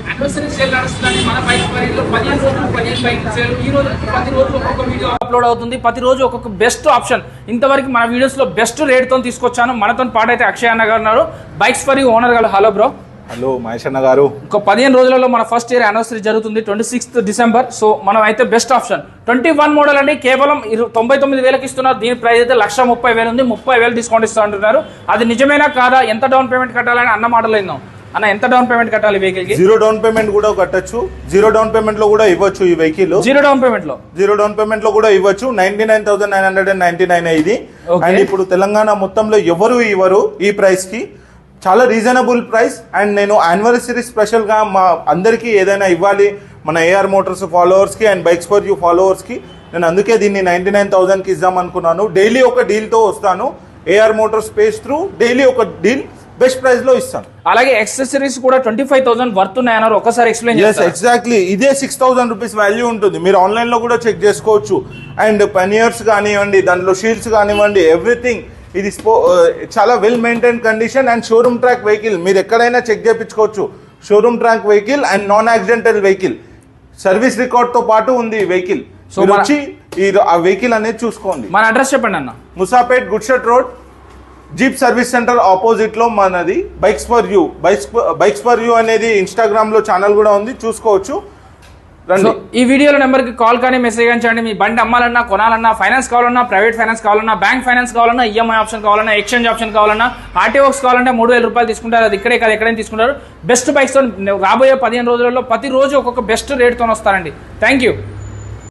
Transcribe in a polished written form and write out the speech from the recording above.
Anniversary sale నడుస్తుందండి మన bike పరిలో 15 రోజులు 15 బైక్ సేల్. ఈ రోజు ప్రతి రోజు ఒక్కొక్క వీడియో అప్లోడ్ అవుతుంది, ప్రతి రోజు ఒక్కొక్క బెస్ట్ ఆప్షన్. ఇంతవరకు మన వీడియోస్ లో బెస్ట్ రేట్ తో తీసుకొచ్చాను. మనతో పాటు అయితే అక్షయ్ అన్న గారు ఉన్నారు, బైక్స్ ఫర్ యూ ఓనర్ గారు. Hello bro. హలో మహేష్ అన్న గారు. ఇంకో 15 రోజులలో మన ఫస్ట్ ఇయర్ యానివర్సరీ జరుగుతుంది, 26th డిసెంబర్. సో మనం అయితే బెస్ట్ ఆప్షన్ 21 మోడల్ అండి, కేవలం 99,000కి ఇస్తున్నారు. దీని ప్రైస్ అయితే 1,30,000 ఉంది, 30,000 డిస్కౌంట్ ఇస్తూ అంటున్నారు. అది నిజమేనా కాదా, ఎంత డౌన్ పేమెంట్ కట్టాలని అన్న మాటలు అయిందాం. అన్న ఎంత డౌన్ పేమెంట్ కట్టాలి వెహికల్ కి? జీరో డౌన్ పేమెంట్ కూడా కట్టచ్చు, జీరో డౌన్ పేమెంట్ లో కూడా ఇవ్వచ్చు. ఈ వెహికల్ జీరో డౌన్ పేమెంట్ లో కూడా ఇవ్వచ్చు. 99,999 ఇది. అండ్ ఇప్పుడు తెలంగాణ మొత్తంలో ఎవరు ఇవ్వరు ఈ ప్రైస్ కి, చాలా రీజనబుల్ ప్రైస్. అండ్ నేను యానివర్సరీ స్పెషల్ గా మా అందరికి ఏదైనా ఇవ్వాలి మన ఏఆర్ మోటార్స్ ఫాలోవర్స్ కి and bikes for you followers కి, నేను అందుకే దీన్ని 99,000 కి ఇద్దాం అనుకున్నాను. డైలీ ఒక డీల్ తో వస్తాను. AR motors page through daily ఒక డీల్ బెస్ట్ ప్రైస్ లో ఇస్తాను. అలాగే యాక్సెసరీస్ కూడా 25,000 వర్త్ ఉన్నాయన్నారు, ఒకసారి ఎక్స్ప్లెయిన్ చేస్తారా? ఎగ్జాక్ట్లీ ఇదే 6,000 రూపీస్ వాల్యూ ఉంటుంది. మీరు ఆన్లైన్ లో కూడా చెక్ చేసుకోవచ్చు. అండ్ పనియర్స్ కానివ్వండి, దాంట్లో షీల్డ్స్ కానివ్వండి, ఎవ్రీథింగ్. ఇది చాలా well maintain condition and showroom track vehicle. మీరు ఎక్కడైనా చెక్ చేయించుకోవచ్చు. Showroom track vehicle and non accidental vehicle, service record తో పాటు ఉంది ఈ వెహికల్. సో వచ్చి ఆ వెహికల్ అనేది చూసుకోండి. మన అడ్రస్ చెప్పండి అన్న. Moosapet good shed road, jeep service centre opposite లో మనది bikes for you. Bikes for you అనేది ఇన్స్టాగ్రామ్ లో ఛానల్ కూడా ఉంది, చూసుకోవచ్చు. ఈ వీడియోలో నెంబర్ కి కాల్ కానీ మెసేజ్ కానీ చేయండి. మీ బండి అమ్మాలన్నా, కొనాలన్నా, ఫైనాన్స్ కావాలన్నా, ప్రైవేట్ ఫైనాన్స్ కావాలన్నా, బ్యాంక్ ఫైనాన్స్ కావాలన్నా, ఈఎంఐ ఆప్షన్ కావాలన్నా, ఎక్స్చేంజ్ ఆప్షన్ కావాలన్నా, ఆర్టీఓక్స్ కావాలంటే 3,000 రూపాయలు తీసుకుంటారు. అది ఇక్కడే కాదు, ఎక్కడైనా తీసుకుంటారు. బెస్ట్ బైక్స్ తో రాబోయే 15 రోజులలో ప్రతి రోజు ఒక్కొక్క బెస్ట్ రేట్ తో వస్తారండి. Thank you.